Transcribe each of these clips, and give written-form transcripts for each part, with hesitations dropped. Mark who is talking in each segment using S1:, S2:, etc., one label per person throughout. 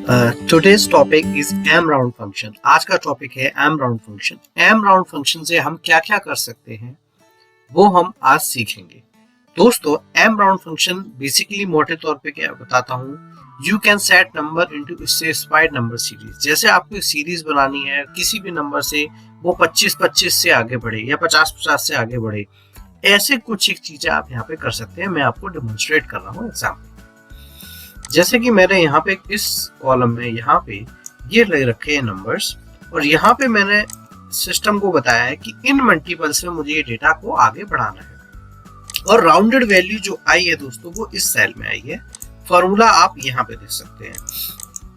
S1: Today's topic is M round function. आज का topic है M round function. M round function से हम क्या क्या कर सकते हैं वो हम आज सीखेंगे। दोस्तों, एम राउंड फंक्शन बेसिकली मोटे तौर पे क्या बताता हूँ, you can set number into specified number series. जैसे आपको एक सीरीज बनानी है किसी भी नंबर से, वो 25-25 से आगे बढ़े या 50-50 से आगे बढ़े, ऐसे कुछ एक चीजें आप यहाँ पे कर सकते हैं। मैं आपको डेमोन्स्ट्रेट कर रहा हूँ एग्जाम्पल। जैसे कि मैंने यहाँ पे इस कॉलम में यहाँ पे ये ले रखे हैं नंबर्स, और यहाँ पे मैंने सिस्टम को बताया है कि इन मल्टीपल्स में मुझे ये डेटा को आगे बढ़ाना है। और राउंडेड वैल्यू जो आई है दोस्तों वो इस सेल में आई है। फॉर्मूला आप यहाँ पे देख सकते हैं।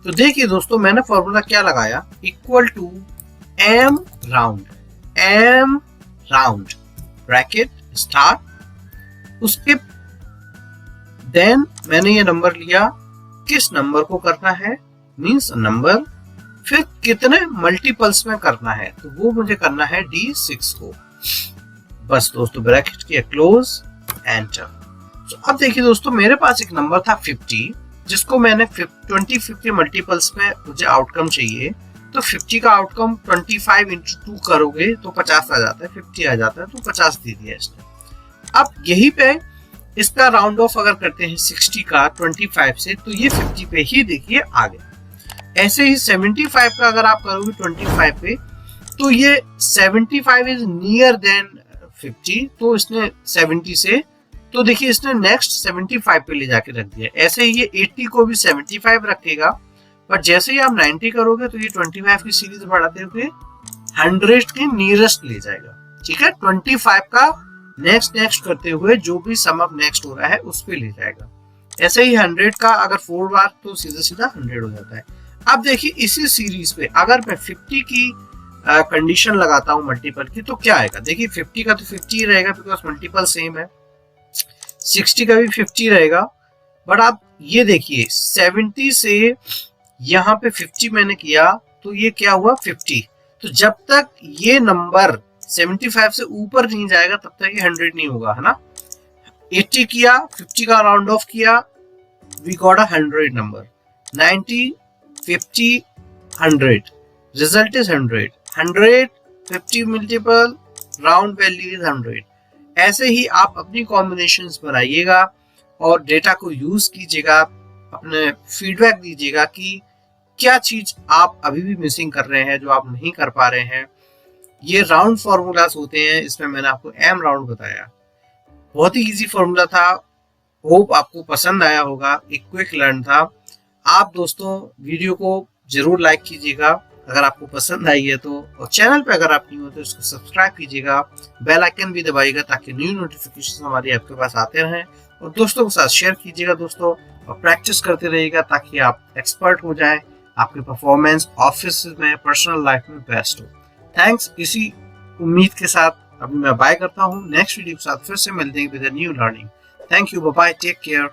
S1: तो देखिए दोस्तों, मैंने फॉर्मूला क्या लगाया, equal to M round bracket start. उसके देन मैंने ये नंबर लिया, किस नंबर को करना है, मींस नंबर, फिर कितने मल्टीपल्स में करना है, तो वो मुझे करना है D6 को। बस दोस्तों, ब्रैकेट किया क्लोज, एंटर। तो अब देखिए दोस्तों, मेरे पास एक नंबर था 50, जिसको मैंने 20 50 मल्टीपल्स में मुझे आउटकम चाहिए। तो 50 का आउटकम 25 इंटू 2 करोगे तो 50 आ जाता है, 50 आ जाता है, तो 50 दे दिया इसने। अब यही पे इसका राउंड ऑफ अगर करते हैं 60 का 25 से, तो ये 50 पे ही देखिए आ गया। ऐसे ही 75 का अगर आप करोगे 25 पे, तो ये 75 इज नियर देन 50, तो इसने 70 से, तो देखिए इसने नेक्स्ट 75 पे ले जाके रख दिया। ऐसे ही ये 80 को भी 75 रखेगा, पर जैसे ही आप 90 करोगे तो ये 25 की सीरीज बढ़ाते हुए 100 के नियरेस्ट ले जाएगा। ठीक है, 25 का नेक्स्ट करते हुए जो भी सम अप नेक्स्ट हो रहा है उस पे ले जाएगा। ऐसे ही 100 का अगर 4 बार, तो सीधा 100 हो जाता है। अब देखिए इसी सीरीज पे अगर मैं 50 की कंडीशन लगाता हूँ मल्टीपल की, तो क्या आएगा। देखिए 50 का तो 50 ही रहेगा बिकॉज मल्टीपल सेम है, 60 का भी 50 रहेगा। बट आप ये देखिए 70 से यहाँ पे 50 मैंने किया, तो ये क्या हुआ 50। तो जब तक ये नंबर 75 से ऊपर नहीं जाएगा तब तक ये 100 नहीं होगा, है ना। 80 किया, 50 का राउंड ऑफ किया, we got a 100 number. 90 50 100, result is 100। 100 50 multiple, round value is 100। ऐसे ही आप अपनी कॉम्बिनेशंस बनाइएगा और डेटा को यूज कीजिएगा, अपने फीडबैक दीजिएगा कि क्या चीज आप अभी भी मिसिंग कर रहे हैं, जो आप नहीं कर पा रहे हैं। ये राउंड फॉर्मूलाज होते हैं, इसमें मैंने आपको एम राउंड बताया। बहुत ही इजी फॉर्मूला था, होप आपको पसंद आया होगा, एक क्विक लर्न था। आप दोस्तों वीडियो को जरूर लाइक कीजिएगा अगर आपको पसंद आई है तो, और चैनल पे अगर आप न्यू हो तो इसको सब्सक्राइब कीजिएगा, बेल आइकन भी दबाइएगा ताकि न्यू नोटिफिकेशन हमारी आपके पास आते रहें, और दोस्तों के साथ शेयर कीजिएगा दोस्तों, और प्रैक्टिस करते रहिएगा ताकि आप एक्सपर्ट हो जाएं, आपके परफॉर्मेंस ऑफिस में, पर्सनल लाइफ में बेस्ट हो। थैंक्स। इसी उम्मीद के साथ अभी मैं बाय करता हूँ। नेक्स्ट वीडियो के साथ फिर से मिलते हैं with a new learning. Thank you, bye bye, take care.